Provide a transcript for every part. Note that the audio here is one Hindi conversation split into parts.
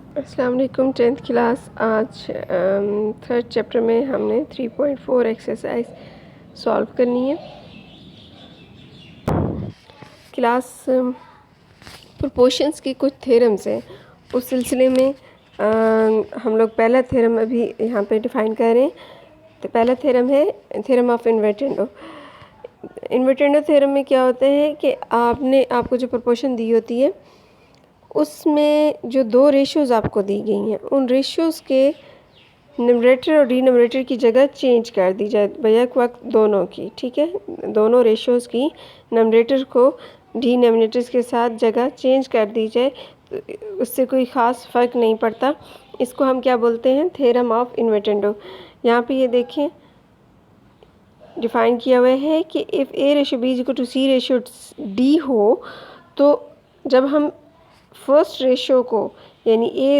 अस्सलाम वालेकुम। 10th क्लास आज थर्ड चैप्टर में हमने 3.4 एक्सरसाइज सॉल्व करनी है। क्लास प्रोपोर्शंस की कुछ थ्योरम्स हैं, उस सिलसिले में हम लोग पहला थ्योरम अभी यहाँ पे डिफ़ाइन कर रहे हैं। तो पहला थ्योरम है theorem of invertendo. Invertendo theorem में क्या होता है कि आपको जो प्रोपोर्शन दी होती है उसमें जो दो रेशियोज़ आपको दी गई हैं उन रेशियोज़ के न्यूमरेटर और डिनोमिनेटर की जगह चेंज कर दी जाए बैक वक्त दोनों की। ठीक है, दोनों रेशियोज़ की न्यूमरेटर को डिनोमिनेटर्स के साथ जगह चेंज कर दी जाए, तो उससे कोई ख़ास फ़र्क नहीं पड़ता। इसको हम क्या बोलते हैं? Theorem of invertendo. यहाँ पे ये देखें डिफ़ाइन किया हुआ है कि if a ratio b is equal to c ratio d हो, तो जब हम फर्स्ट रेशियो को यानी ए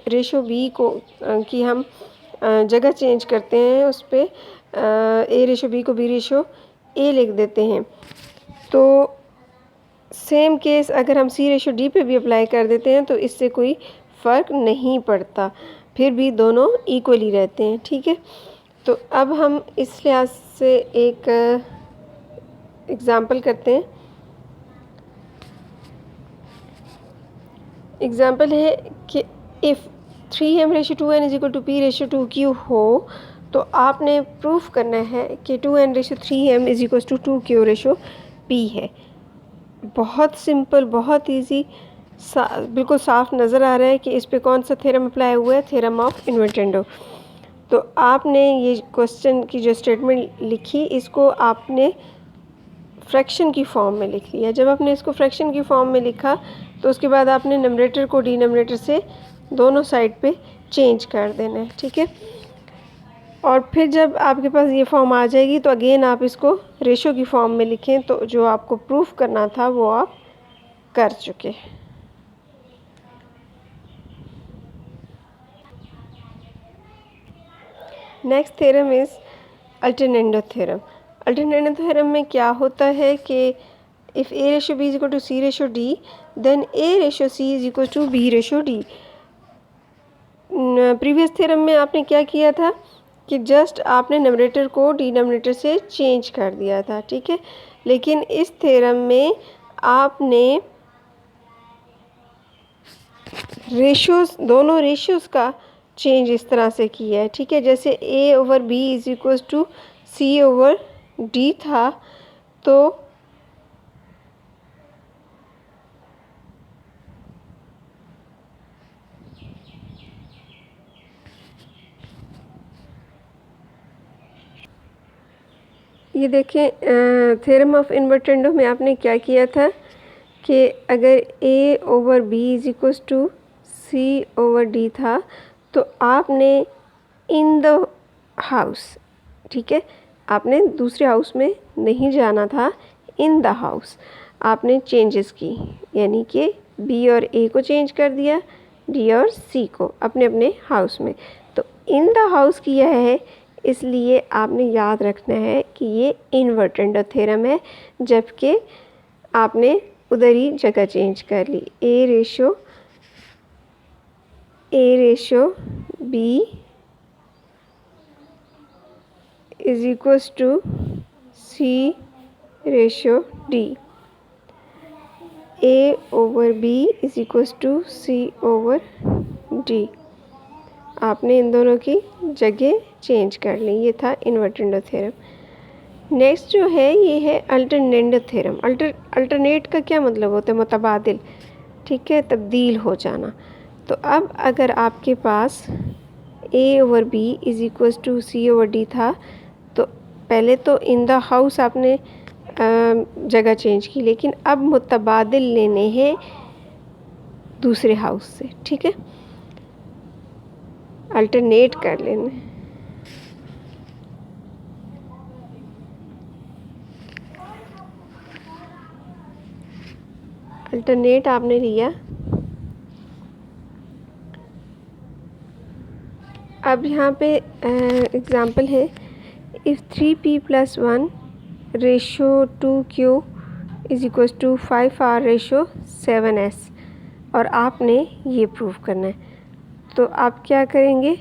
रेशियो बी को की हम जगह चेंज करते हैं, उस पर ए रेशियो बी को बी रेशियो ए लिख देते हैं, तो सेम केस अगर हम सी रेशियो डी पे भी अप्लाई कर देते हैं तो इससे कोई फ़र्क नहीं पड़ता, फिर भी दोनों इक्वली रहते हैं। ठीक है, तो अब हम इस लिहाज से एक एग्ज़ाम्पल करते हैं। एग्ज़ाम्पल है कि if 3m ratio 2n is equal to p ratio 2q हो, तो आपने प्रूफ करना है कि 2n ratio 3m is equal to 2q ratio p है। बहुत सिंपल, बहुत इजी, बिल्कुल साफ नज़र आ रहा है कि इस पे कौन सा थ्योरम अप्लाई हुआ है, थ्योरम ऑफ इन्वर्टेंडो। तो आपने ये क्वेश्चन की जो स्टेटमेंट लिखी इसको आपने फ्रैक्शन की फॉर्म में लिख लिया। जब आपने इसको फ्रैक्शन की फॉर्म में लिखा तो उसके बाद आपने न्यूमरेटर को डिनोमिनेटर से दोनों साइड पे चेंज कर देना है। ठीक है, और फिर जब आपके पास ये फॉर्म आ जाएगी तो अगेन आप इसको रेशो की फॉर्म में लिखें, तो जो आपको प्रूफ करना था वो आप कर चुके। Next theorem is alternendo theorem. Alternendo theorem में क्या होता है कि if a ratio b is equal to c ratio d, then a ratio c is equal to b ratio d. Previous theorem में आपने क्या किया था कि जस्ट आपने न्यूमरेटर को डिनोमिनेटर से चेंज कर दिया था। ठीक है, लेकिन इस थ्योरम में आपने रेशियोज़, दोनों रेशियोज़ का चेंज इस तरह से किया है। ठीक है, जैसे A over B is equal to C over D था, तो ये देखें थ्योरम ऑफ इन्वर्टेंडो में आपने क्या किया था कि अगर A over B is equal to C over D था, तो आपने इन द हाउस, ठीक है, आपने दूसरे हाउस में नहीं जाना था, इन द हाउस आपने चेंजेस की, यानी कि बी और ए को चेंज कर दिया, डी और सी को अपने अपने हाउस में। तो इन द हाउस किया है, इसलिए आपने याद रखना है कि ये इन्वर्टेंडो थ्योरम है, जबकि आपने उधर ही जगह चेंज कर ली। A ratio B is equals to C ratio D, A over B is equals to C over D. आपने इन दोनों की जगह चेंज कर ली। ये था इन्वर्टेंडो थ्योरम। नेक्स्ट जो है ये है अल्टरनेंडो थ्योरम। अल्टरनेट का क्या मतलब होता है? मुतबादिल। ठीक है, तब्दील हो जाना। तो अब अगर आपके पास A over B is equals to C over D था, तो पहले तो इन द हाउस आपने जगह चेंज की, लेकिन अब मुतबादिल लेने हैं दूसरे हाउस से। ठीक है, अल्टरनेट कर लेना। अल्टरनेट आपने लिया। अब यहाँ पे एग्ज़ाम्पल है, if 3p + 1 ratio 2q is equal to 5r ratio 7s, और आपने ये प्रूव करना है। तो आप क्या करेंगे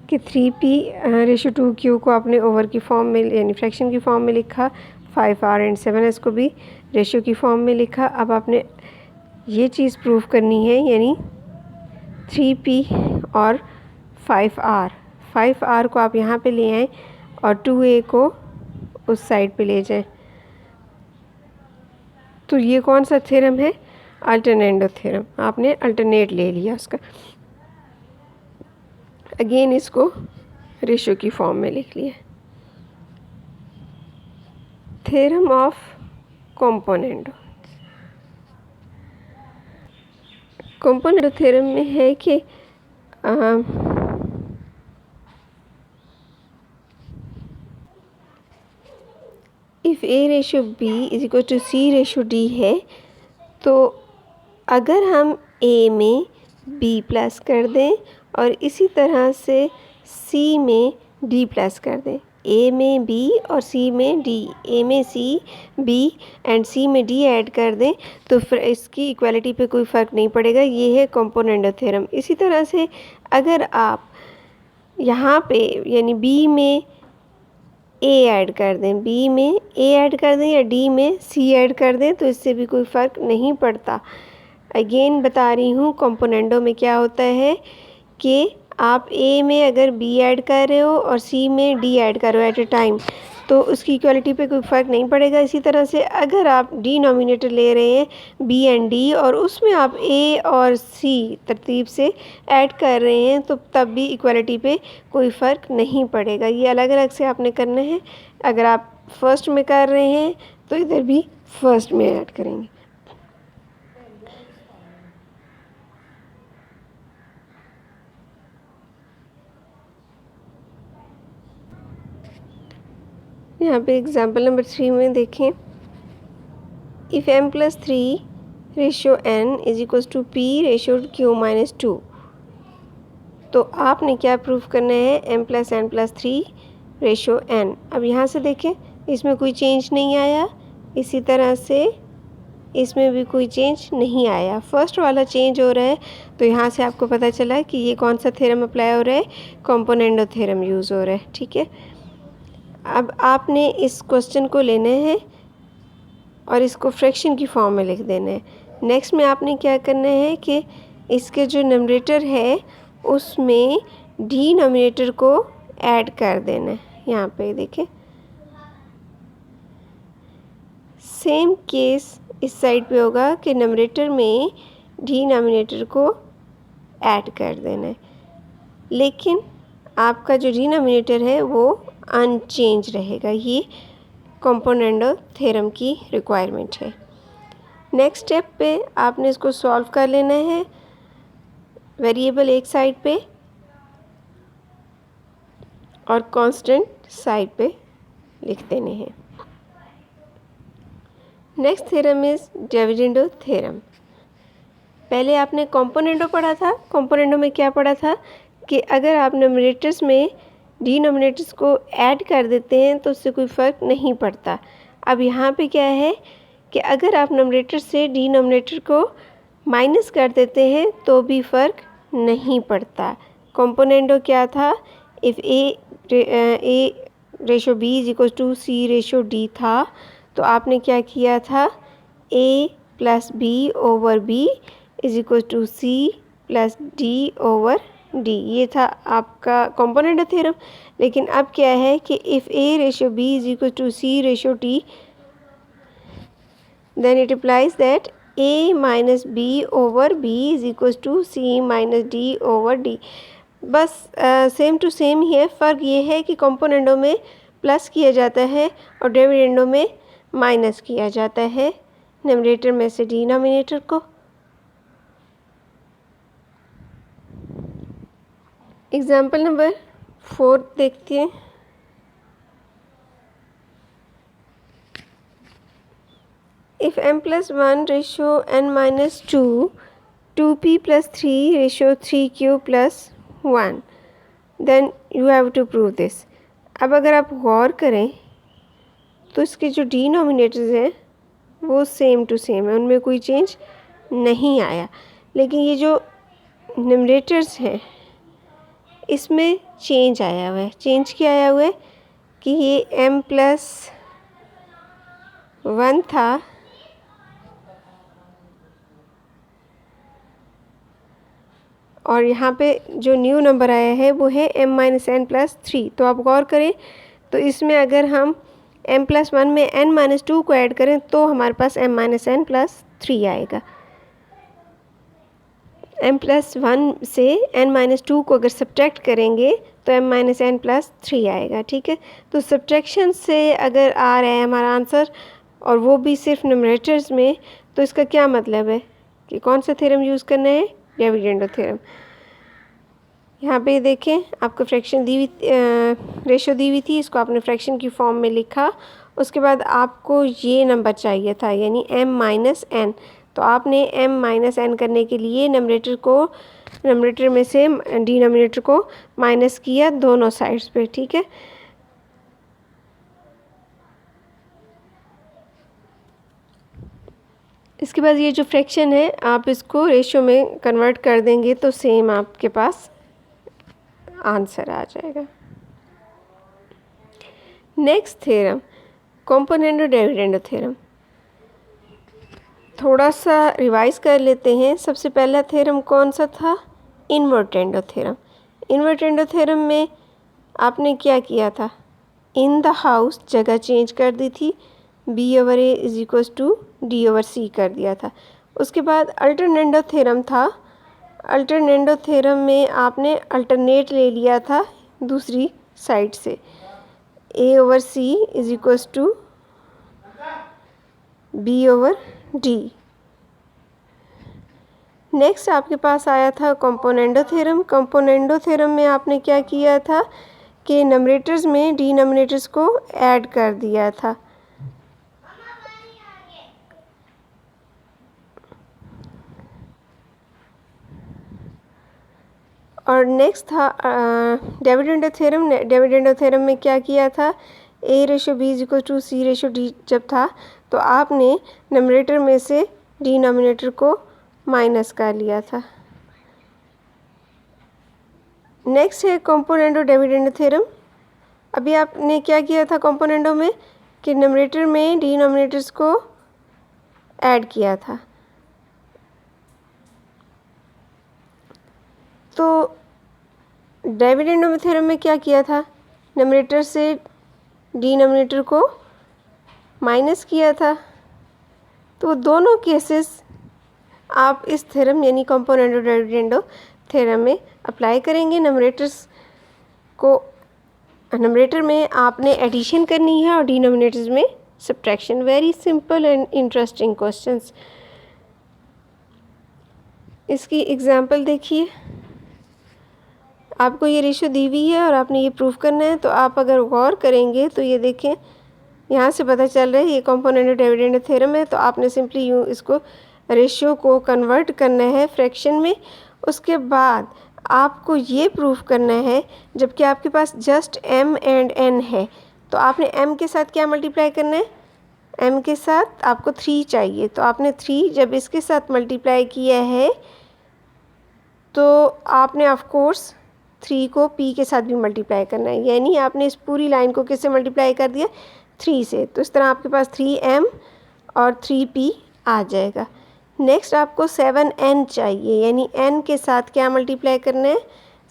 कि 3p/2q को आपने ओवर की फॉर्म में यानी फ्रैक्शन की फॉर्म में लिखा, 5r एंड 7s को भी रेशियो की फॉर्म में लिखा। अब आपने ये चीज़ प्रूव करनी है, यानी 3p और 5r को आप यहाँ पे ले आएँ और 2a को उस साइड पे ले जाएं। तो ये कौन सा थ्योरम है? अल्टरनेटो थ्योरम। आपने अल्टरनेट ले लिया उसका। अगेन इसको रेशियो की फॉर्म में लिख लिया। Theorem of componendo. Componendo theorem में है कि इफ़ A/B=C/D है, तो अगर हम A में B प्लस कर दें और इसी तरह से C में D प्लस कर दें, A में B और C में D, A में C, B एंड C में D ऐड कर दें, तो फिर इसकी इक्वालिटी पे कोई फ़र्क नहीं पड़ेगा। ये है कॉम्पोनेंटो थ्योरम। इसी तरह से अगर आप यहाँ पे यानी B में A ऐड कर दें, B में A ऐड कर दें या D में C ऐड कर दें, तो इससे भी कोई फ़र्क नहीं पड़ता। अगेन बता रही हूँ, कॉम्पोनेंटो में क्या होता है कि आप A में अगर B ऐड कर रहे हो और C में D ऐड कर रहे हो एट ए टाइम, तो उसकी इक्वालिटी पे कोई फ़र्क नहीं पड़ेगा। इसी तरह से अगर आप डिनोमिनेटर ले रहे हैं B एंड D और उसमें आप A और C तरतीब से ऐड कर रहे हैं, तो तब भी इक्वालिटी पे कोई फ़र्क नहीं पड़ेगा। ये अलग अलग से आपने करना है। अगर आप फर्स्ट में कर रहे हैं तो इधर भी फर्स्ट में ऐड करेंगे। यहाँ पे एग्जाम्पल नंबर 3 में देखें, इफ़ m+3/n=p/q-2, तो आपने क्या प्रूफ करना है? m+n+3/n। अब यहाँ से देखें, इसमें कोई चेंज नहीं आया, इसी तरह से इसमें भी कोई चेंज नहीं आया। फर्स्ट वाला चेंज हो रहा है, तो यहाँ से आपको पता चला कि ये कौन सा थ्योरम अप्लाई हो रहा है? कॉम्पोनेंटो थ्योरम यूज़ हो रहा है। ठीक है, अब आपने इस क्वेश्चन को लेना है और इसको फ्रैक्शन की फॉर्म में लिख देना है। नेक्स्ट में आपने क्या करना है कि इसके जो नंबरेटर है उसमें डिनोमिनेटर को ऐड कर देना है। यहाँ पे देखें, सेम केस इस साइड पे होगा कि नंबरेटर में डिनोमिनेटर को ऐड कर देना है, लेकिन आपका जो डिनोमिनेटर है वो अनचेंज रहेगा। ये कॉम्पोनेंटो थ्योरम की रिक्वायरमेंट है। नेक्स्ट स्टेप पे आपने इसको सॉल्व कर लेना है। वेरिएबल एक साइड पे और कांस्टेंट साइड पे लिख देने हैं। Next theorem is dividendo theorem. पहले आपने कॉम्पोनेंटो पढ़ा था। कॉम्पोनेंटो में क्या पढ़ा था कि अगर आप न्यूमरेटर्स में डिनोमिनेटर्स को ऐड कर देते हैं तो उससे कोई फ़र्क नहीं पड़ता। अब यहाँ पे क्या है कि अगर आप न्यूमरेटर से डिनोमिनेटर को माइनस कर देते हैं तो भी फ़र्क नहीं पड़ता। कॉम्पोनेंटो क्या था? इफ़ A/B=C/D था, तो आपने क्या किया था? A+B/C+D/D। ये था आपका कॉम्पोनेंटो थ्योरम। लेकिन अब क्या है कि if A/B=C/D, then it implies that A-B/B/C-D/D। बस सेम टू सेम ही है। फ़र्क ये है कि कॉम्पोनेंटो में प्लस किया जाता है और डिविडेंडो में माइनस किया जाता है न्यूमरेटर में से डिनोमिनेटर को। एग्जाम्पल नंबर 4 देखते हैं। If m+1/n-2, 2p+3/3q+1, then you have to prove this। अब अगर आप गौर करें तो इसके जो डिनोमिनेटर्स हैं वो सेम टू सेम है, उनमें कोई चेंज नहीं आया। लेकिन ये जो न्यूमरेटर्स हैं इसमें चेंज आया हुआ है। चेंज क्या आया हुआ है कि ये m+1 था, और यहाँ पे जो न्यू नंबर आया है वो है m-n+3। तो आप गौर करें तो इसमें अगर हम m+1 में n-2 को ऐड करें तो हमारे पास m-n+3 आएगा। m+1 से n-2 को अगर सब्ट्रैक्ट करेंगे तो m-n+3 आएगा। ठीक है, तो सब्ट्रैक्शन से अगर आ रहा है हमारा आंसर और वो भी सिर्फ न्यूमरेटर्स में, तो इसका क्या मतलब है कि कौन सा थ्योरम यूज़ करना है? Dividendo theorem. यहाँ पे देखें आपको फ्रैक्शन दी हुई, रेशो दी हुई थी, इसको आपने फ्रैक्शन की फॉर्म में लिखा। उसके बाद आपको ये नंबर चाहिए था यानी m-n। तो आपने m-n करने के लिए नंबरेटर में से डिनोमिनेटर को माइनस किया दोनों साइड्स पे। ठीक है, इसके बाद ये जो फ्रैक्शन है आप इसको रेशियो में कन्वर्ट कर देंगे तो सेम आपके पास आंसर आ जाएगा। Next theorem, componendo dividendo theorem. थोड़ा सा रिवाइज कर लेते हैं। सबसे पहला थ्योरम कौन सा था? Invertendo theorem. इन्वर्टेंडो थ्योरम में आपने क्या किया था? इन द हाउस जगह चेंज कर दी थी, b/a is equals to d/c कर दिया था। उसके बाद अल्टरनेंडो थ्योरम था। अल्टरनेंडो थ्योरम में आपने अल्टरनेट ले लिया था दूसरी साइड से, a/c is equals to b/d। Next आपके पास आया था कंपोनेंडो थ्योरम। कंपोनेंडो थ्योरम में आपने क्या किया था कि नंबरेटर्स में डिनोमिनेटर्स को ऐड कर दिया था। और नेक्स्ट था डिविडेंडो थ्योरम। डिविडेंडो थ्योरम में क्या किया था? a/b is equal to c/d जब था तो आपने नंबरेटर में से डिनोमिनेटर को माइनस कर लिया था। नेक्स्ट है कंपोनेंडो डिविडेंडो थ्योरम। अभी आपने क्या किया था कंपोनेंडो में कि नंबरेटर में डिनोमिनेटर्स को ऐड किया था। तो डिविडेंडो थ्योरम में क्या किया था? नंबरेटर से डिनोमिनेटर को माइनस किया था। तो दोनों केसेस आप इस थ्योरम यानी कंपोनेंडो डिविडेंडो थ्योरम में अप्लाई करेंगे। नंबरेटर में आपने एडिशन करनी है और डिनोमिनेटर्स में subtraction. Very simple and interesting questions. इसकी एग्जांपल देखिए, आपको ये रेशो दी हुई है और आपने ये प्रूफ करना है। तो आप अगर गौर करेंगे तो ये देखें, यहाँ से पता चल रहा है ये कंपोनेंडो डिविडेंडो थ्योरम है। तो आपने सिंपली यूँ इसको रेशियो को कन्वर्ट करना है फ्रैक्शन में। उसके बाद आपको ये प्रूफ करना है, जबकि आपके पास जस्ट m एंड n है तो आपने m के साथ क्या मल्टीप्लाई करना है? m के साथ आपको 3 चाहिए। तो आपने 3 जब इसके साथ मल्टीप्लाई किया है तो आपने ऑफ कोर्स 3 को p के साथ भी मल्टीप्लाई करना है, यानी आपने इस पूरी लाइन को किससे मल्टीप्लाई कर दिया? 3 से। तो इस तरह आपके पास 3m और 3p आ जाएगा। नेक्स्ट आपको 7n चाहिए, यानी n के साथ क्या मल्टीप्लाई करना है?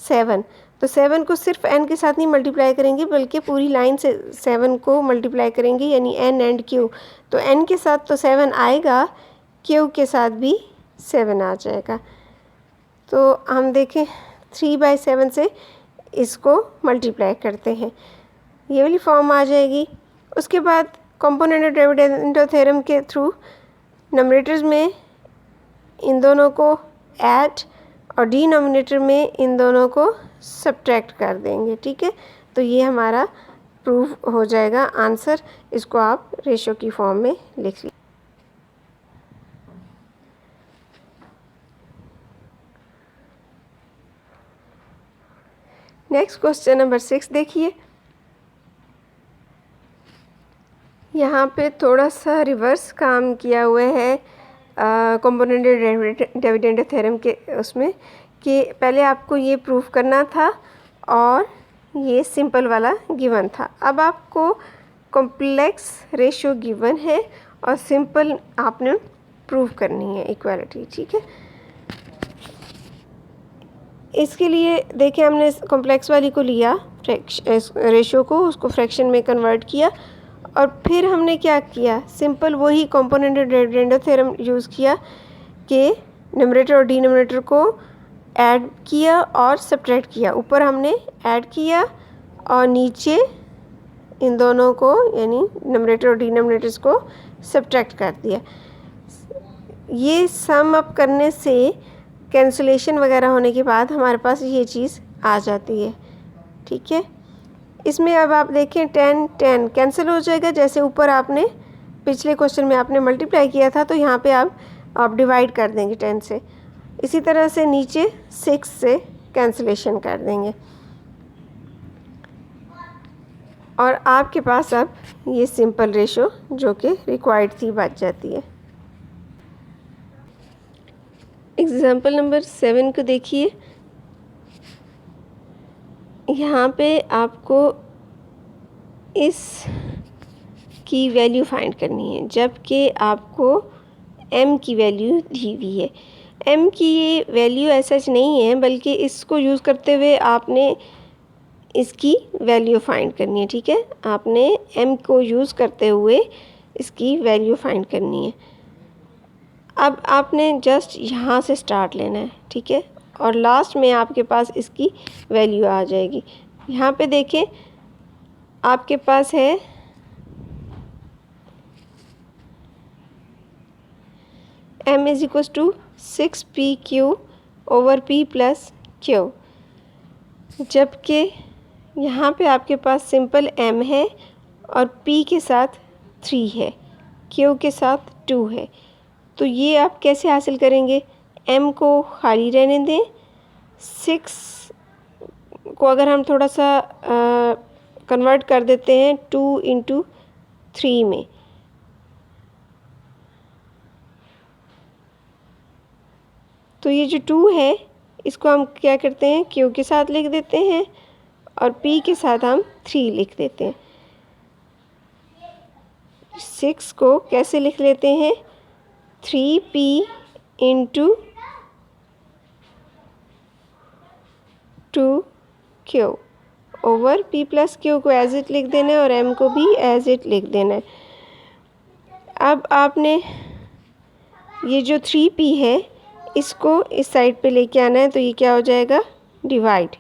7। तो 7 को सिर्फ n के साथ नहीं मल्टीप्लाई करेंगे बल्कि पूरी लाइन से 7 को मल्टीप्लाई करेंगे, यानी n एंड q। तो n के साथ तो 7 आएगा, q के साथ भी 7 आ जाएगा। तो हम देखें 3/7 से इसको मल्टीप्लाई करते हैं, ये वाली फॉर्म आ जाएगी। उसके बाद कंपोनेंडो डिविडेंडो थ्योरम के थ्रू नंबरेटर्स में इन दोनों को ऐड और डिनोमिनेटर में इन दोनों को सब्ट्रैक्ट कर देंगे। ठीक है, तो ये हमारा प्रूफ हो जाएगा आंसर। इसको आप रेशो की फॉर्म में लिख लीजिए। नेक्स्ट क्वेश्चन नंबर 6 देखिए, यहाँ पे थोड़ा सा रिवर्स काम किया हुआ है कंपोनेंडो डिविडेंडो थ्योरम के उसमें, कि पहले आपको ये प्रूफ करना था और ये सिंपल वाला गिवन था। अब आपको कॉम्प्लेक्स रेशियो गिवन है और सिंपल आपने प्रूव करनी है इक्वालिटी, ठीक है। इसके लिए देखिए हमने कॉम्प्लेक्स वाली को लिया रेशियो को, उसको फ्रैक्शन में कन्वर्ट किया और फिर हमने क्या किया, सिंपल वही कंपोनेंट डिविडेंड थ्योरम यूज़ किया कि न्यूमरेटर और डिनोमिनेटर को ऐड किया और सब्ट्रैक्ट किया। ऊपर हमने ऐड किया और नीचे इन दोनों को यानी न्यूमरेटर और डिनोमिनेटर्स को सब्ट्रैक्ट कर दिया। ये सम अप करने से कैंसिलेशन वगैरह होने के बाद हमारे पास ये चीज़ आ जाती है, ठीक है। इसमें अब आप देखें 10 10 कैंसिल हो जाएगा, जैसे ऊपर आपने पिछले क्वेश्चन में आपने मल्टीप्लाई किया था तो यहाँ पे आप डिवाइड कर देंगे 10 से। इसी तरह से नीचे 6 से कैंसिलेशन कर देंगे और आपके पास अब ये सिंपल रेशो जो कि रिक्वायर्ड थी बच जाती है। एग्जाम्पल नंबर 7 को देखिए। यहाँ पे आपको इस की वैल्यू फाइंड करनी है, जबकि आपको m की वैल्यू दी हुई है। m की ये वैल्यू ऐसा नहीं है, बल्कि इसको यूज़ करते हुए आपने इसकी वैल्यू फाइंड करनी है, ठीक है। आपने m को यूज़ करते हुए इसकी वैल्यू फाइंड करनी है। अब आपने जस्ट यहाँ से स्टार्ट लेना है, ठीक है, और लास्ट में आपके पास इसकी वैल्यू आ जाएगी। यहाँ पे देखें आपके पास है m is equal to 6pq/p+q, जबकि यहाँ पे आपके पास सिंपल m है और p के साथ 3 है, q के साथ 2 है। तो ये आप कैसे हासिल करेंगे, m को खाली रहने दें, 6 को अगर हम थोड़ा सा कन्वर्ट कर देते हैं 2 इंटू 3 में, तो ये जो 2 है इसको हम क्या करते हैं q के साथ लिख देते हैं और p के साथ हम 3 लिख देते हैं। 6 को कैसे लिख लेते हैं, 3p into 2q over p+q को एज इट लिख देना है और m को भी एज इट लिख देना है। अब आपने ये जो 3p है इसको इस साइड पे लेके आना है, तो ये क्या हो जाएगा, divide.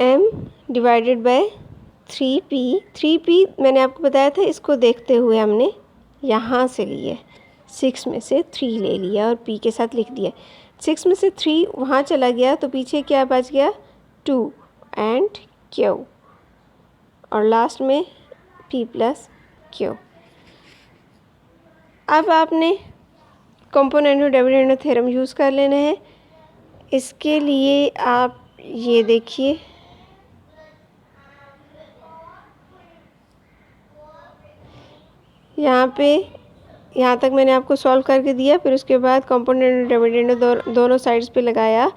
m divided by 3p मैंने आपको बताया था, इसको देखते हुए हमने यहाँ से लिए 6 में से 3 ले लिया और p के साथ लिख दिया। 6 में से 3 वहाँ चला गया तो पीछे क्या बच गया, 2 एंड q और लास्ट में p+q। अब आपने कंपोनेंट डिविडेंड थ्योरम यूज़ कर लेना है। इसके लिए आप ये देखिए, यहाँ तक मैंने आपको सॉल्व करके दिया, फिर उसके बाद कंपोनेंट डिविडेंड दोनों साइड्स पे लगाया।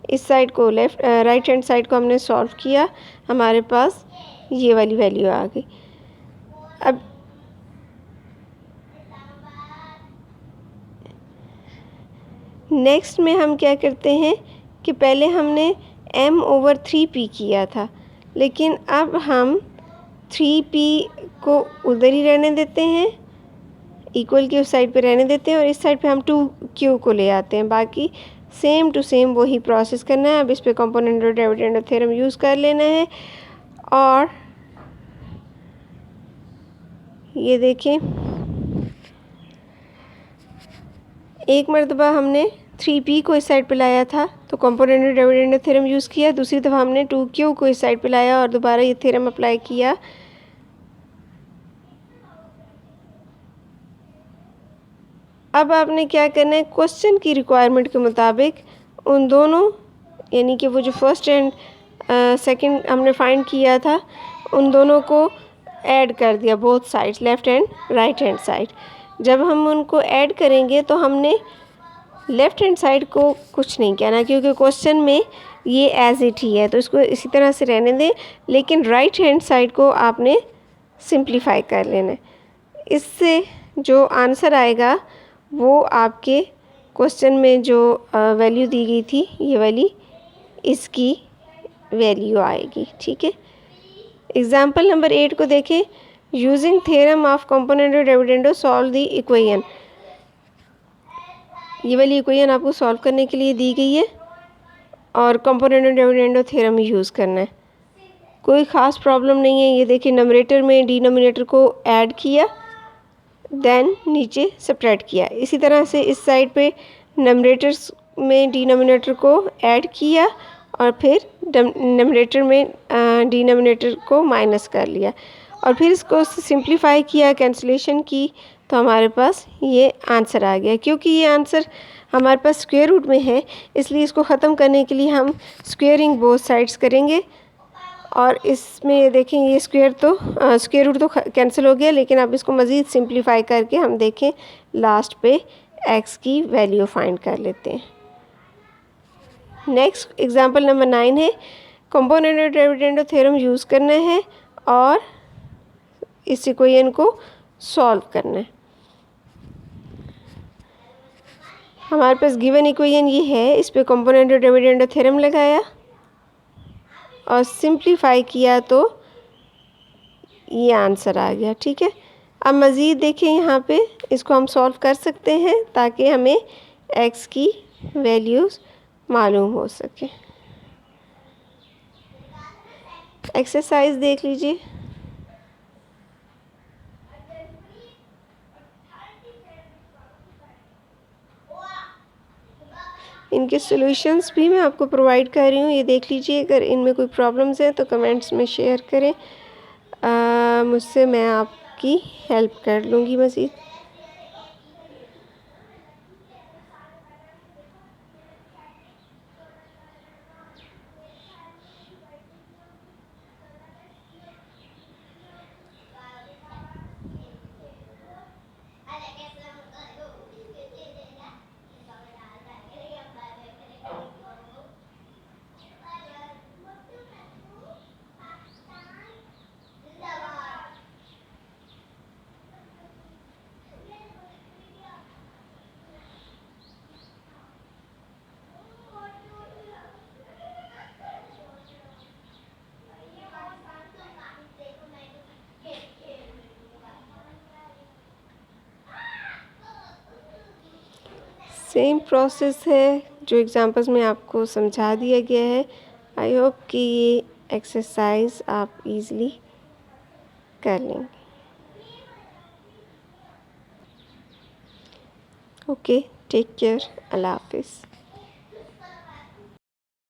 इस साइड को राइट हैंड साइड को हमने सॉल्व किया, हमारे पास ये वाली वैल्यू आ गई। अब नेक्स्ट में हम क्या करते हैं कि पहले हमने m/3p किया था, लेकिन अब हम 3p को उधर ही रहने देते हैं, इक्वल की उस साइड पे रहने देते हैं और इस साइड पे हम 2q को ले आते हैं। बाकी सेम टू सेम वही प्रोसेस करना है। अब इस पे कंपोनेंट डिविडेंड थ्योरम यूज़ कर लेना है और ये देखें, एक मरतबा हमने 3p को इस साइड पे लाया था तो कंपोनेंट डिविडेंड थ्योरम यूज़ किया, दूसरी दफ़ा हमने 2q को इस साइड पे लाया और दोबारा ये थ्योरम अप्लाई किया। अब आपने क्या करना है, क्वेश्चन की रिक्वायरमेंट के मुताबिक उन दोनों यानी कि वो जो फर्स्ट एंड सेकंड हमने फाइंड किया था उन दोनों को ऐड कर दिया, both sides, left and right hand side. जब हम उनको ऐड करेंगे तो हमने लेफ़्ट हैंड साइड को कुछ नहीं कहना, क्योंकि क्वेश्चन में ये एज इट ही है, तो इसको इसी तरह से रहने दें। लेकिन राइट हैंड साइड को आपने सिंप्लीफाई कर लेना है। इससे जो आंसर आएगा वो आपके क्वेश्चन में जो वैल्यू दी गई थी, ये वाली इसकी वैल्यू आएगी। ठीक है, एग्जाम्पल नंबर 8 को देखें। Using theorem of component dividendo solve the equation. ये वाली इक्वेशन आपको सॉल्व करने के लिए दी गई है और कंपोनेंट डिविडेंडो थ्योरम यूज़ करना है। कोई ख़ास प्रॉब्लम नहीं है। ये देखिए, नंबरेटर में डिनोमिनेटर को ऐड किया, देन नीचे सब्ट्रैक्ट किया। इसी तरह से इस साइड पे नंबरेटर्स में डिनोमिनेटर को ऐड किया और फिर नंबरेटर में डिनोमिनेटर को माइनस कर लिया और फिर इसको सिंप्लीफाई किया, कैंसिलेशन की, तो हमारे पास ये आंसर आ गया। क्योंकि ये आंसर हमारे पास स्क्वायर रूट में है, इसलिए इसको ख़त्म करने के लिए हम स्क्वेयरिंग बोथ साइड्स करेंगे। और इसमें ये देखें, ये स्क्वायर रूट तो कैंसिल हो गया, लेकिन अब इसको मज़ीद सिंप्लीफाई करके हम देखें लास्ट पे एक्स की वैल्यू फाइंड कर लेते हैं। नेक्स्ट एग्जांपल नंबर 9 है। कंपोनेंट डिविडेंडो थ्योरम यूज़ करना है और इस इक्वेशन को सॉल्व करना है। हमारे पास गिवन इक्वेशन ये है, इस पे कंपोनेंट डिविडेंडो थ्योरम लगाया और सिंप्लीफाई किया तो ये आंसर आ गया। ठीक है, अब मज़ीद देखें, यहाँ पे इसको हम सॉल्व कर सकते हैं ताकि हमें एक्स की वैल्यूज़ मालूम हो सके। एक्सरसाइज देख लीजिए। इनके सॉल्यूशंस भी मैं आपको प्रोवाइड कर रही हूँ, ये देख लीजिए। अगर इनमें कोई प्रॉब्लम्स हैं तो कमेंट्स में शेयर करें, मुझसे मैं आपकी हेल्प कर लूँगी मज़ीद। सेम प्रोसेस है जो एग्जांपल्स में आपको समझा दिया गया है। आई होप कि ये एक्सरसाइज आप इजीली कर लेंगे। ओके, टेक केयर, अल्लाह हाफिज़।